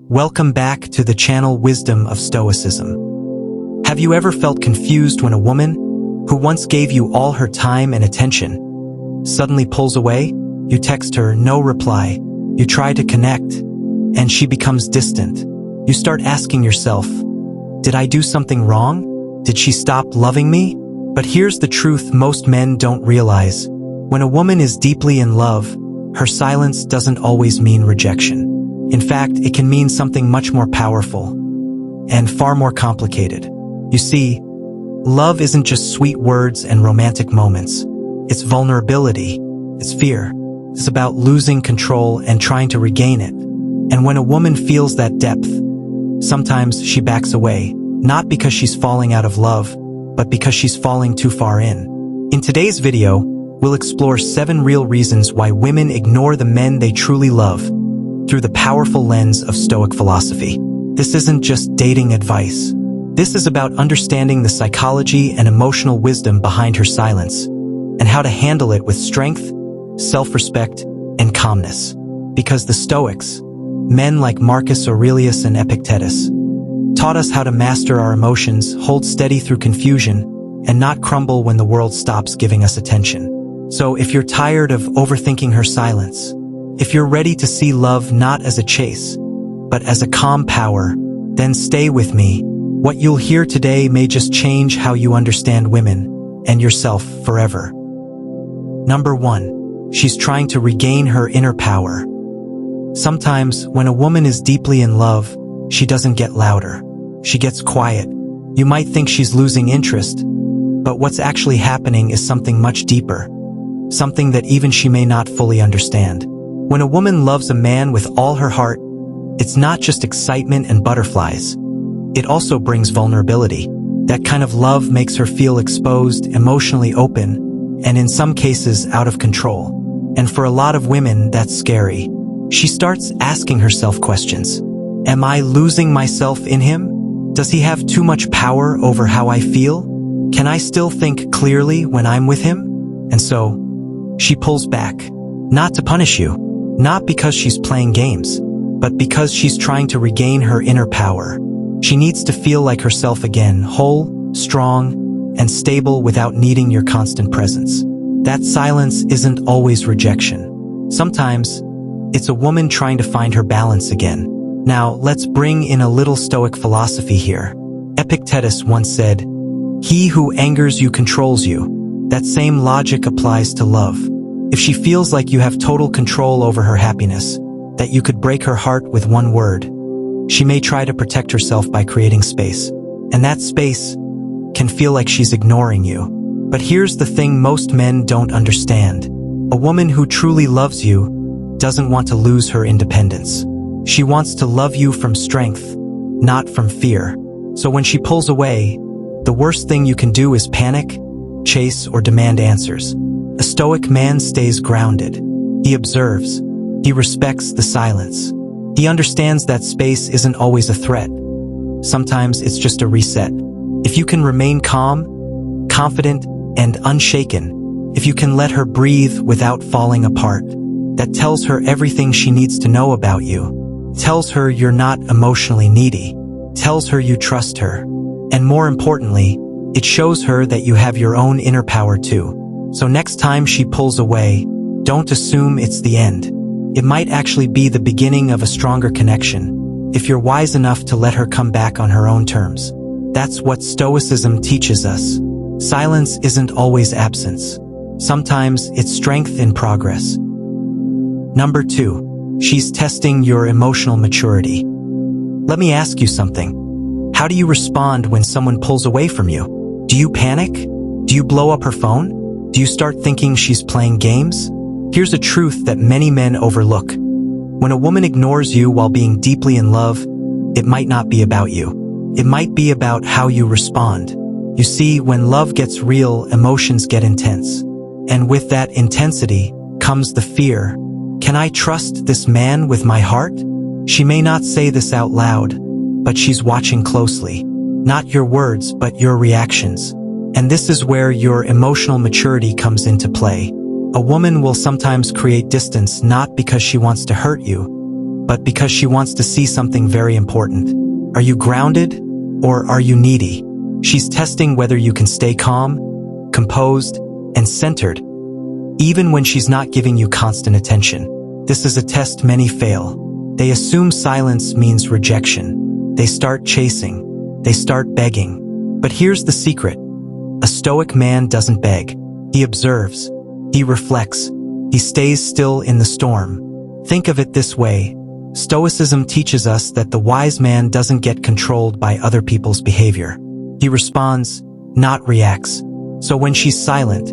Welcome back to the channel Wisdom of Stoicism. Have you ever felt confused when a woman, who once gave you all her time and attention, suddenly pulls away? You text her, no reply. You try to connect, and she becomes distant. You start asking yourself, did I do something wrong? Did she stop loving me? But here's the truth most men don't realize. When a woman is deeply in love, her silence doesn't always mean rejection. In fact, it can mean something much more powerful and far more complicated. You see, love isn't just sweet words and romantic moments. It's vulnerability, it's fear. It's about losing control and trying to regain it. And when a woman feels that depth, sometimes she backs away, not because she's falling out of love, but because she's falling too far in. In today's video, we'll explore 7 real reasons why women ignore the men they truly love through the powerful lens of Stoic philosophy. This isn't just dating advice. This is about understanding the psychology and emotional wisdom behind her silence, and how to handle it with strength, self-respect, and calmness. Because the Stoics, men like Marcus Aurelius and Epictetus, taught us how to master our emotions, hold steady through confusion, and not crumble when the world stops giving us attention. So if you're tired of overthinking her silence, if you're ready to see love not as a chase, but as a calm power, then stay with me. What you'll hear today may just change how you understand women and yourself forever. Number 1. She's trying to regain her inner power. Sometimes, when a woman is deeply in love, she doesn't get louder. She gets quiet. You might think she's losing interest, but what's actually happening is something much deeper, something that even she may not fully understand. When a woman loves a man with all her heart, it's not just excitement and butterflies. It also brings vulnerability. That kind of love makes her feel exposed, emotionally open, and in some cases out of control. And for a lot of women, that's scary. She starts asking herself questions. Am I losing myself in him? Does he have too much power over how I feel? Can I still think clearly when I'm with him? And so, she pulls back. Not to punish you. Not because she's playing games, but because she's trying to regain her inner power. She needs to feel like herself again, whole, strong, and stable without needing your constant presence. That silence isn't always rejection. Sometimes, it's a woman trying to find her balance again. Now, let's bring in a little Stoic philosophy here. Epictetus once said, "He who angers you controls you." That same logic applies to love. If she feels like you have total control over her happiness, that you could break her heart with one word, she may try to protect herself by creating space. And that space can feel like she's ignoring you. But here's the thing most men don't understand. A woman who truly loves you doesn't want to lose her independence. She wants to love you from strength, not from fear. So when she pulls away, the worst thing you can do is panic, chase, or demand answers. A Stoic man stays grounded. He observes. He respects the silence. He understands that space isn't always a threat. Sometimes it's just a reset. If you can remain calm, confident, and unshaken, if you can let her breathe without falling apart, that tells her everything she needs to know about you. Tells her you're not emotionally needy. Tells her you trust her. And more importantly, it shows her that you have your own inner power too. So next time she pulls away, don't assume it's the end. It might actually be the beginning of a stronger connection, if you're wise enough to let her come back on her own terms. That's what Stoicism teaches us. Silence isn't always absence. Sometimes it's strength in progress. Number 2. She's testing your emotional maturity. Let me ask you something. How do you respond when someone pulls away from you? Do you panic? Do you blow up her phone? Do you start thinking she's playing games? Here's a truth that many men overlook. When a woman ignores you while being deeply in love, it might not be about you. It might be about how you respond. You see, when love gets real, emotions get intense. And with that intensity comes the fear. Can I trust this man with my heart? She may not say this out loud, but she's watching closely. Not your words, but your reactions. And this is where your emotional maturity comes into play. A woman will sometimes create distance not because she wants to hurt you, but because she wants to see something very important. Are you grounded or are you needy? She's testing whether you can stay calm, composed, and centered, even when she's not giving you constant attention. This is a test many fail. They assume silence means rejection. They start chasing. They start begging. But here's the secret. A Stoic man doesn't beg. He observes. He reflects. He stays still in the storm. Think of it this way. Stoicism teaches us that the wise man doesn't get controlled by other people's behavior. He responds, not reacts. So when she's silent,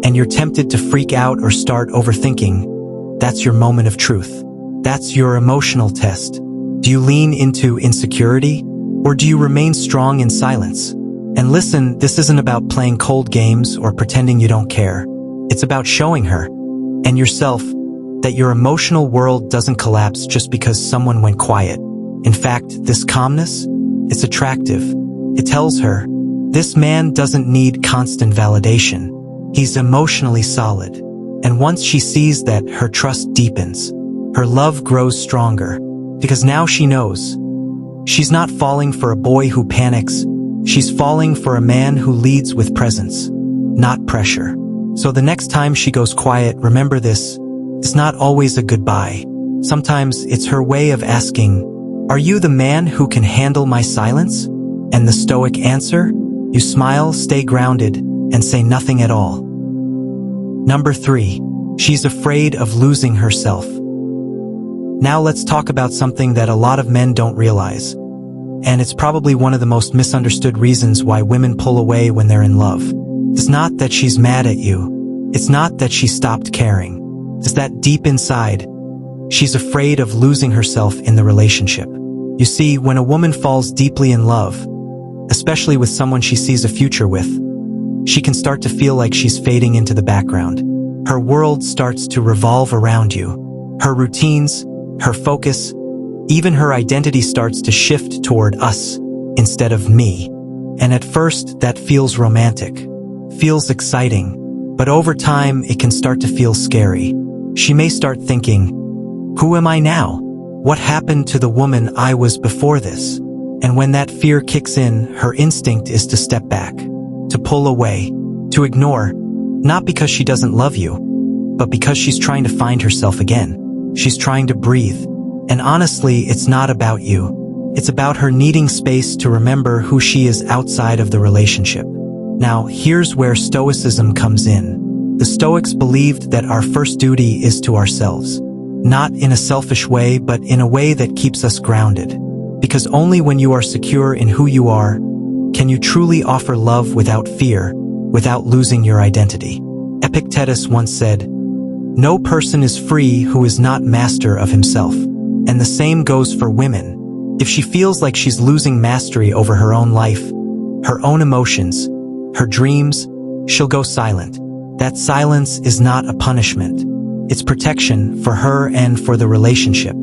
and you're tempted to freak out or start overthinking, that's your moment of truth. That's your emotional test. Do you lean into insecurity, or do you remain strong in silence? And listen, this isn't about playing cold games or pretending you don't care. It's about showing her, and yourself, that your emotional world doesn't collapse just because someone went quiet. In fact, this calmness, it's attractive. It tells her, this man doesn't need constant validation. He's emotionally solid. And once she sees that, her trust deepens. Her love grows stronger. Because now she knows. She's not falling for a boy who panics. She's falling for a man who leads with presence, not pressure. So the next time she goes quiet, remember this. It's not always a goodbye. Sometimes it's her way of asking, are you the man who can handle my silence? And the Stoic answer? You smile, stay grounded, and say nothing at all. Number 3. She's afraid of losing herself. Now let's talk about something that a lot of men don't realize. And it's probably one of the most misunderstood reasons why women pull away when they're in love. It's not that she's mad at you. It's not that she stopped caring. It's that deep inside, she's afraid of losing herself in the relationship. You see, when a woman falls deeply in love, especially with someone she sees a future with, she can start to feel like she's fading into the background. Her world starts to revolve around you. Her routines, her focus, even her identity starts to shift toward us instead of me. And at first, that feels romantic, feels exciting, but over time, it can start to feel scary. She may start thinking, who am I now? What happened to the woman I was before this? And when that fear kicks in, her instinct is to step back, to pull away, to ignore, not because she doesn't love you, but because she's trying to find herself again. She's trying to breathe. And honestly, it's not about you. It's about her needing space to remember who she is outside of the relationship. Now, here's where Stoicism comes in. The Stoics believed that our first duty is to ourselves. Not in a selfish way, but in a way that keeps us grounded. Because only when you are secure in who you are, can you truly offer love without fear, without losing your identity. Epictetus once said, no person is free who is not master of himself. And the same goes for women. If she feels like she's losing mastery over her own life, her own emotions, her dreams, she'll go silent. That silence is not a punishment. It's protection for her and for the relationship.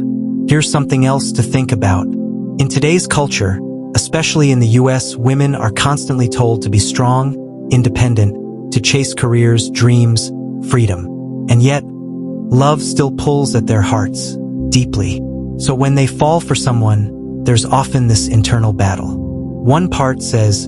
Here's something else to think about. In today's culture, especially in the US, women are constantly told to be strong, independent, to chase careers, dreams, freedom. And yet, love still pulls at their hearts, deeply. So when they fall for someone, there's often this internal battle. One part says,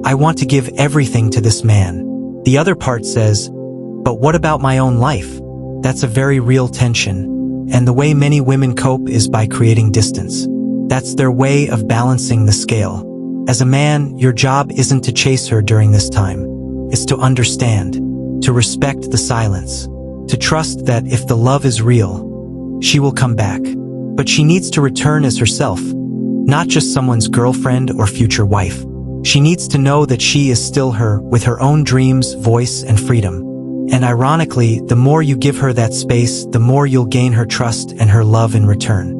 I want to give everything to this man. The other part says, but what about my own life? That's a very real tension. And the way many women cope is by creating distance. That's their way of balancing the scale. As a man, your job isn't to chase her during this time. It's to understand, to respect the silence, to trust that if the love is real, she will come back. But she needs to return as herself, not just someone's girlfriend or future wife. She needs to know that she is still her, with her own dreams, voice, and freedom. And ironically, the more you give her that space, the more you'll gain her trust and her love in return.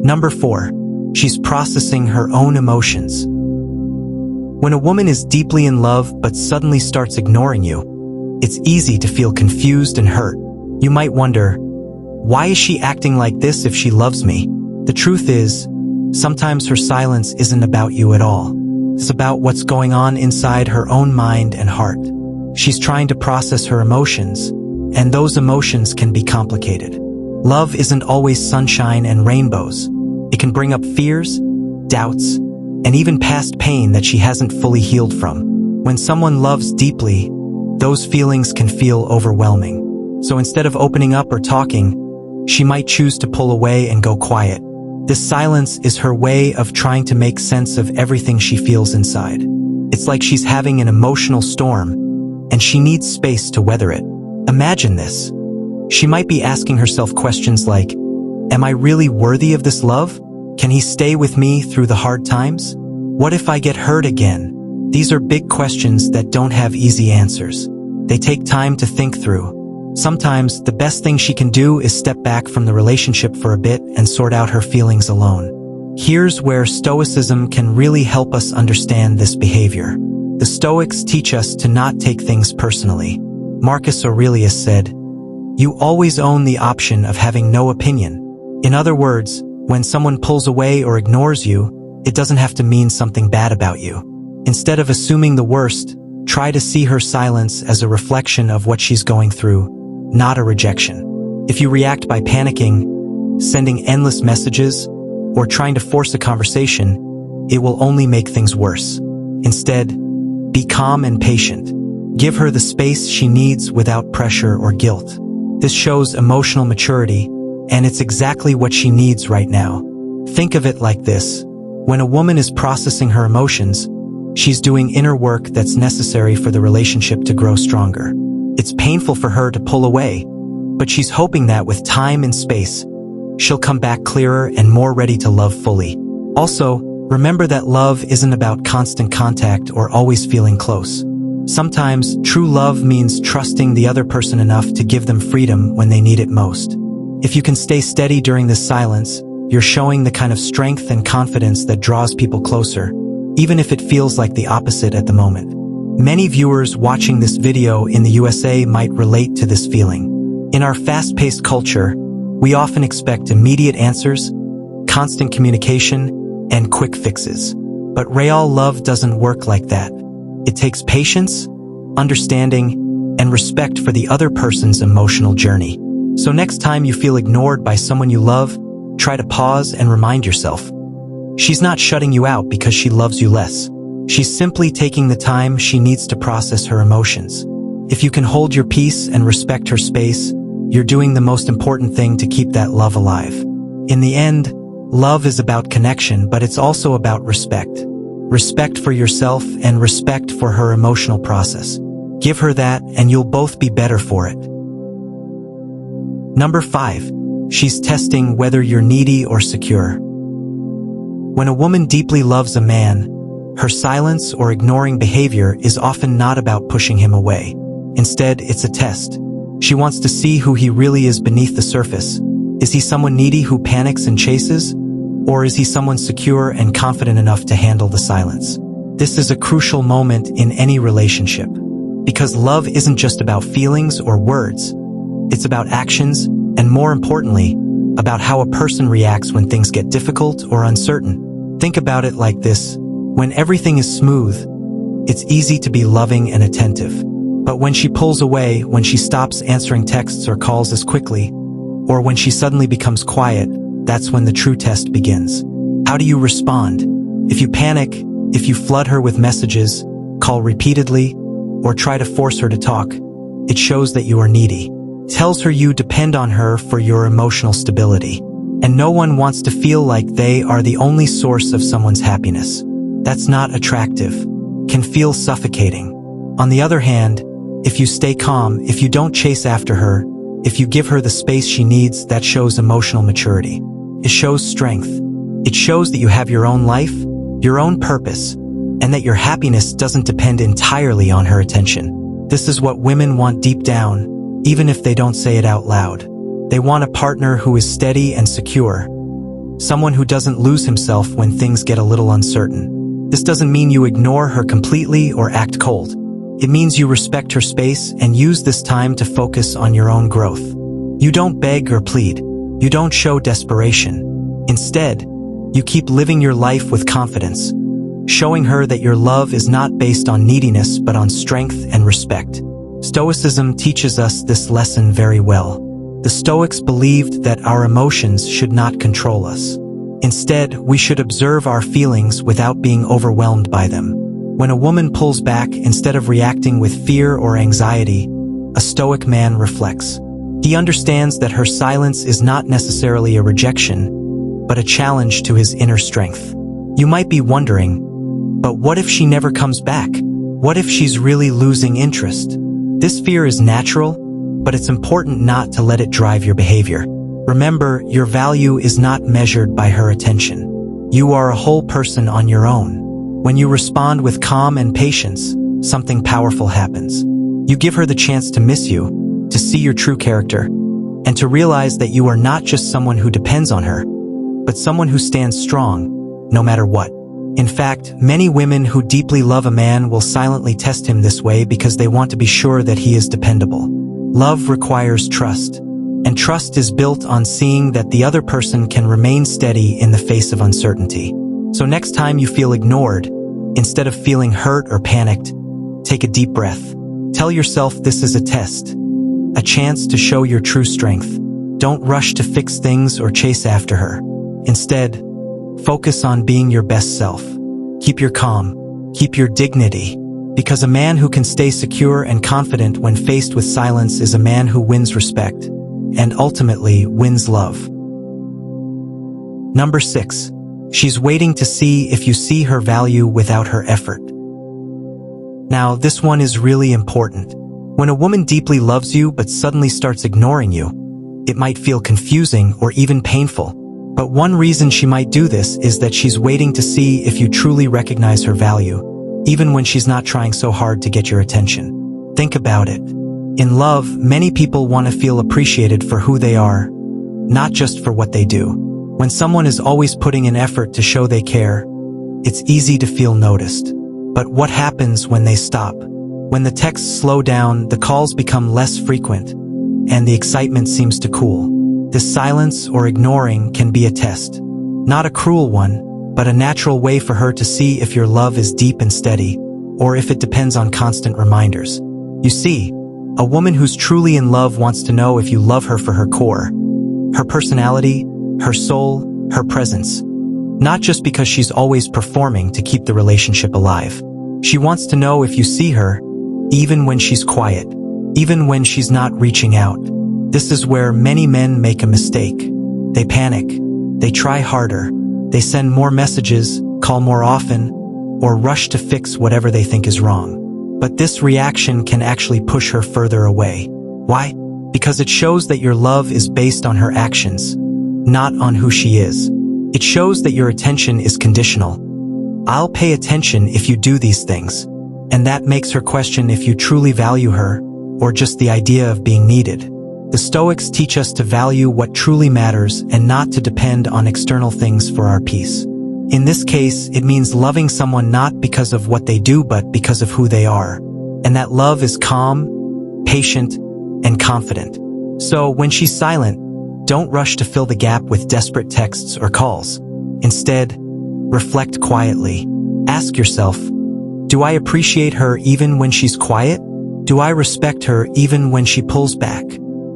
Number 4. She's processing her own emotions. When a woman is deeply in love but suddenly starts ignoring you, it's easy to feel confused and hurt. You might wonder, why is she acting like this if she loves me? The truth is, sometimes her silence isn't about you at all. It's about what's going on inside her own mind and heart. She's trying to process her emotions, and those emotions can be complicated. Love isn't always sunshine and rainbows. It can bring up fears, doubts, and even past pain that she hasn't fully healed from. When someone loves deeply, those feelings can feel overwhelming. So instead of opening up or talking, she might choose to pull away and go quiet. This silence is her way of trying to make sense of everything she feels inside. It's like she's having an emotional storm, and she needs space to weather it. Imagine this. She might be asking herself questions like, am I really worthy of this love? Can he stay with me through the hard times? What if I get hurt again? These are big questions that don't have easy answers. They take time to think through. Sometimes the best thing she can do is step back from the relationship for a bit and sort out her feelings alone. Here's where Stoicism can really help us understand this behavior. The Stoics teach us to not take things personally. Marcus Aurelius said, "You always own the option of having no opinion." In other words, when someone pulls away or ignores you, it doesn't have to mean something bad about you. Instead of assuming the worst, try to see her silence as a reflection of what she's going through, not a rejection. If you react by panicking, sending endless messages, or trying to force a conversation, it will only make things worse. Instead, be calm and patient. Give her the space she needs without pressure or guilt. This shows emotional maturity, and it's exactly what she needs right now. Think of it like this. When a woman is processing her emotions, she's doing inner work that's necessary for the relationship to grow stronger. It's painful for her to pull away, but she's hoping that with time and space, she'll come back clearer and more ready to love fully. Also, remember that love isn't about constant contact or always feeling close. Sometimes, true love means trusting the other person enough to give them freedom when they need it most. If you can stay steady during this silence, you're showing the kind of strength and confidence that draws people closer, even if it feels like the opposite at the moment. Many viewers watching this video in the USA might relate to this feeling. In our fast-paced culture, we often expect immediate answers, constant communication, and quick fixes. But real love doesn't work like that. It takes patience, understanding, and respect for the other person's emotional journey. So next time you feel ignored by someone you love, try to pause and remind yourself. She's not shutting you out because she loves you less. She's simply taking the time she needs to process her emotions. If you can hold your peace and respect her space, you're doing the most important thing to keep that love alive. In the end, love is about connection, but it's also about respect. Respect for yourself and respect for her emotional process. Give her that and you'll both be better for it. Number 5. She's testing whether you're needy or secure. When a woman deeply loves a man, her silence or ignoring behavior is often not about pushing him away. Instead, it's a test. She wants to see who he really is beneath the surface. Is he someone needy who panics and chases? Or is he someone secure and confident enough to handle the silence? This is a crucial moment in any relationship. Because love isn't just about feelings or words. It's about actions, and more importantly, about how a person reacts when things get difficult or uncertain. Think about it like this. When everything is smooth, it's easy to be loving and attentive. But when she pulls away, when she stops answering texts or calls as quickly, or when she suddenly becomes quiet, that's when the true test begins. How do you respond? If you panic, if you flood her with messages, call repeatedly, or try to force her to talk, it shows that you are needy. It tells her you depend on her for your emotional stability. And no one wants to feel like they are the only source of someone's happiness. That's not attractive. Can feel suffocating. On the other hand, if you stay calm, if you don't chase after her, if you give her the space she needs, that shows emotional maturity. It shows strength. It shows that you have your own life, your own purpose, and that your happiness doesn't depend entirely on her attention. This is what women want deep down, even if they don't say it out loud. They want a partner who is steady and secure, someone who doesn't lose himself when things get a little uncertain. This doesn't mean you ignore her completely or act cold. It means you respect her space and use this time to focus on your own growth. You don't beg or plead. You don't show desperation. Instead, you keep living your life with confidence, showing her that your love is not based on neediness but on strength and respect. Stoicism teaches us this lesson very well. The Stoics believed that our emotions should not control us. Instead, we should observe our feelings without being overwhelmed by them. When a woman pulls back instead of reacting with fear or anxiety, a Stoic man reflects. He understands that her silence is not necessarily a rejection, but a challenge to his inner strength. You might be wondering, but what if she never comes back? What if she's really losing interest? This fear is natural, but it's important not to let it drive your behavior. Remember, your value is not measured by her attention. You are a whole person on your own. When you respond with calm and patience, something powerful happens. You give her the chance to miss you, to see your true character, and to realize that you are not just someone who depends on her, but someone who stands strong, no matter what. In fact, many women who deeply love a man will silently test him this way because they want to be sure that he is dependable. Love requires trust, and trust is built on seeing that the other person can remain steady in the face of uncertainty. So next time you feel ignored, instead of feeling hurt or panicked, take a deep breath. Tell yourself this is a test, a chance to show your true strength. Don't rush to fix things or chase after her. Instead, focus on being your best self. Keep your calm, keep your dignity, because a man who can stay secure and confident when faced with silence is a man who wins respect, and ultimately wins love. Number 6. She's waiting to see if you see her value without her effort. Now, this one is really important. When a woman deeply loves you but suddenly starts ignoring you, it might feel confusing or even painful. But one reason she might do this is that she's waiting to see if you truly recognize her value, even when she's not trying so hard to get your attention. Think about it. In love, many people want to feel appreciated for who they are, not just for what they do. When someone is always putting in effort to show they care, it's easy to feel noticed. But what happens when they stop? When the texts slow down, the calls become less frequent, and the excitement seems to cool. This silence or ignoring can be a test. Not a cruel one, but a natural way for her to see if your love is deep and steady, or if it depends on constant reminders. You see, a woman who's truly in love wants to know if you love her for her core, her personality, her soul, her presence. Not just because she's always performing to keep the relationship alive. She wants to know if you see her, even when she's quiet, even when she's not reaching out. This is where many men make a mistake. They panic, they try harder, they send more messages, call more often, or rush to fix whatever they think is wrong. But this reaction can actually push her further away. Why? Because it shows that your love is based on her actions, not on who she is. It shows that your attention is conditional. I'll pay attention if you do these things. And that makes her question if you truly value her, or just the idea of being needed. The Stoics teach us to value what truly matters and not to depend on external things for our peace. In this case, it means loving someone not because of what they do but because of who they are. And that love is calm, patient, and confident. So when she's silent, don't rush to fill the gap with desperate texts or calls. Instead, reflect quietly. Ask yourself, do I appreciate her even when she's quiet? Do I respect her even when she pulls back?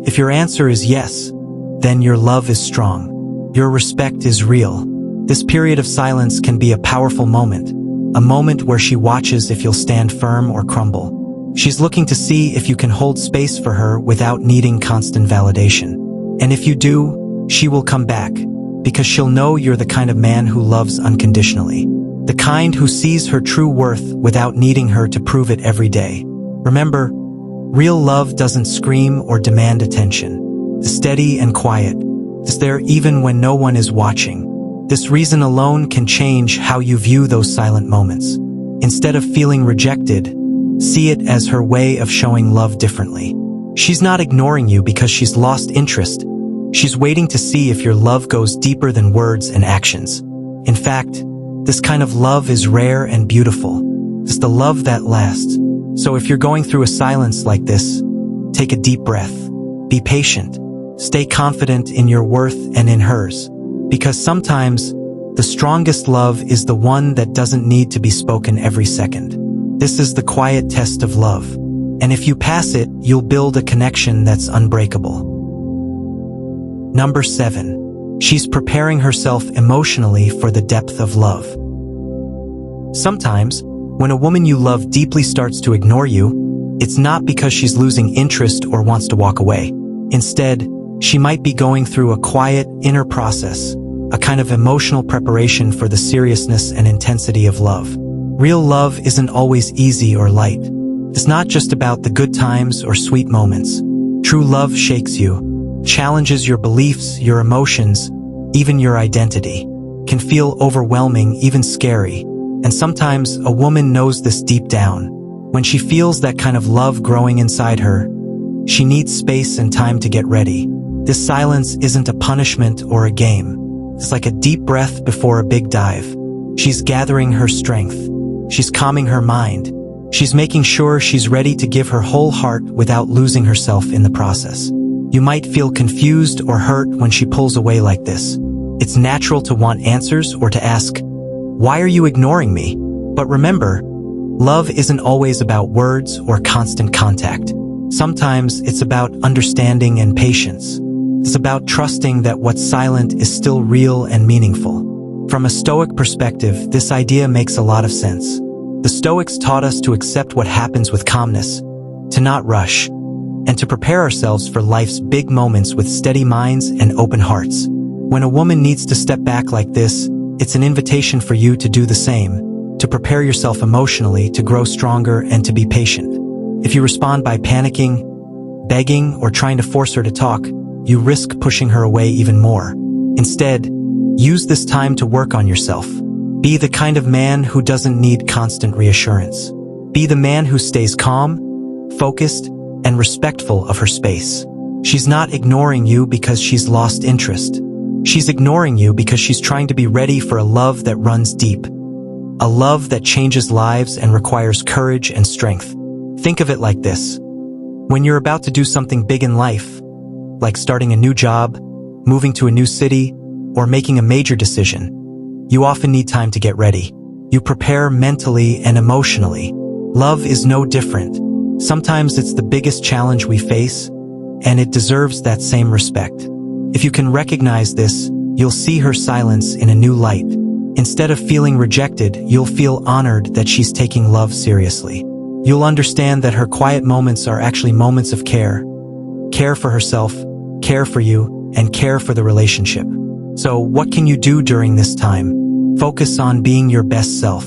If your answer is yes, then your love is strong. Your respect is real. This period of silence can be a powerful moment, a moment where she watches if you'll stand firm or crumble. She's looking to see if you can hold space for her without needing constant validation. And if you do, she will come back, because she'll know you're the kind of man who loves unconditionally. The kind who sees her true worth without needing her to prove it every day. Remember, real love doesn't scream or demand attention. It's steady and quiet. It's there even when no one is watching. This reason alone can change how you view those silent moments. Instead of feeling rejected, see it as her way of showing love differently. She's not ignoring you because she's lost interest. She's waiting to see if your love goes deeper than words and actions. In fact, this kind of love is rare and beautiful. It's the love that lasts. So if you're going through a silence like this, take a deep breath. Be patient. Stay confident in your worth and in hers. Because sometimes, the strongest love is the one that doesn't need to be spoken every second. This is the quiet test of love. And if you pass it, you'll build a connection that's unbreakable. Number 7. She's preparing herself emotionally for the depth of love. Sometimes, when a woman you love deeply starts to ignore you, it's not because she's losing interest or wants to walk away. Instead, she might be going through a quiet, inner process, a kind of emotional preparation for the seriousness and intensity of love. Real love isn't always easy or light. It's not just about the good times or sweet moments. True love shakes you, challenges your beliefs, your emotions, even your identity. Can feel overwhelming, even scary. And sometimes a woman knows this deep down. When she feels that kind of love growing inside her, she needs space and time to get ready. This silence isn't a punishment or a game. It's like a deep breath before a big dive. She's gathering her strength. She's calming her mind. She's making sure she's ready to give her whole heart without losing herself in the process. You might feel confused or hurt when she pulls away like this. It's natural to want answers or to ask, "Why are you ignoring me?" But remember, love isn't always about words or constant contact. Sometimes it's about understanding and patience. It's about trusting that what's silent is still real and meaningful. From a Stoic perspective, this idea makes a lot of sense. The Stoics taught us to accept what happens with calmness, to not rush, and to prepare ourselves for life's big moments with steady minds and open hearts. When a woman needs to step back like this, it's an invitation for you to do the same, to prepare yourself emotionally, to grow stronger, and to be patient. If you respond by panicking, begging, or trying to force her to talk, you risk pushing her away even more. Instead, use this time to work on yourself. Be the kind of man who doesn't need constant reassurance. Be the man who stays calm, focused, and respectful of her space. She's not ignoring you because she's lost interest. She's ignoring you because she's trying to be ready for a love that runs deep. A love that changes lives and requires courage and strength. Think of it like this. When you're about to do something big in life, like starting a new job, moving to a new city, or making a major decision, you often need time to get ready. You prepare mentally and emotionally. Love is no different. Sometimes it's the biggest challenge we face, and it deserves that same respect. If you can recognize this, you'll see her silence in a new light. Instead of feeling rejected, you'll feel honored that she's taking love seriously. You'll understand that her quiet moments are actually moments of care. Care for herself, care for you, and care for the relationship. So, what can you do during this time? Focus on being your best self.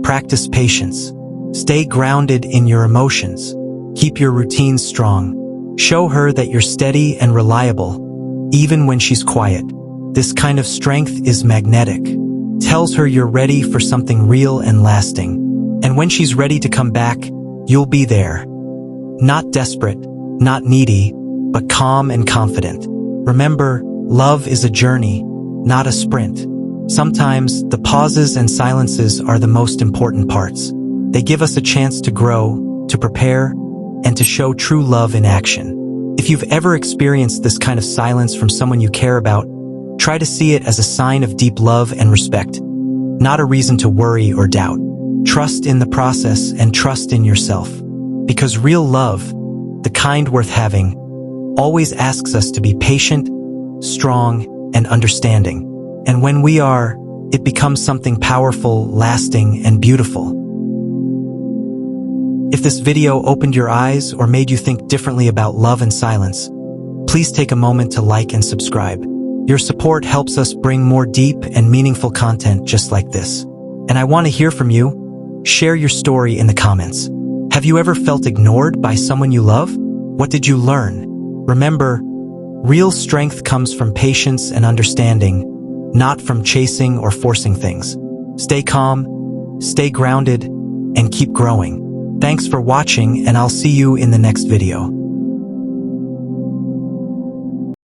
Practice patience. Stay grounded in your emotions. Keep your routines strong. Show her that you're steady and reliable, even when she's quiet. This kind of strength is magnetic. Tells her you're ready for something real and lasting. And when she's ready to come back, you'll be there. Not desperate, not needy, but calm and confident. Remember, love is a journey, not a sprint. Sometimes, the pauses and silences are the most important parts. They give us a chance to grow, to prepare, and to show true love in action. If you've ever experienced this kind of silence from someone you care about, try to see it as a sign of deep love and respect, not a reason to worry or doubt. Trust in the process and trust in yourself. Because real love, the kind worth having, always asks us to be patient, strong, and understanding. And when we are, it becomes something powerful, lasting, and beautiful. If this video opened your eyes or made you think differently about love and silence, please take a moment to like and subscribe. Your support helps us bring more deep and meaningful content just like this. And I want to hear from you. Share your story in the comments. Have you ever felt ignored by someone you love? What did you learn? Remember, real strength comes from patience and understanding, not from chasing or forcing things. Stay calm, stay grounded, and keep growing. Thanks for watching, and I'll see you in the next video.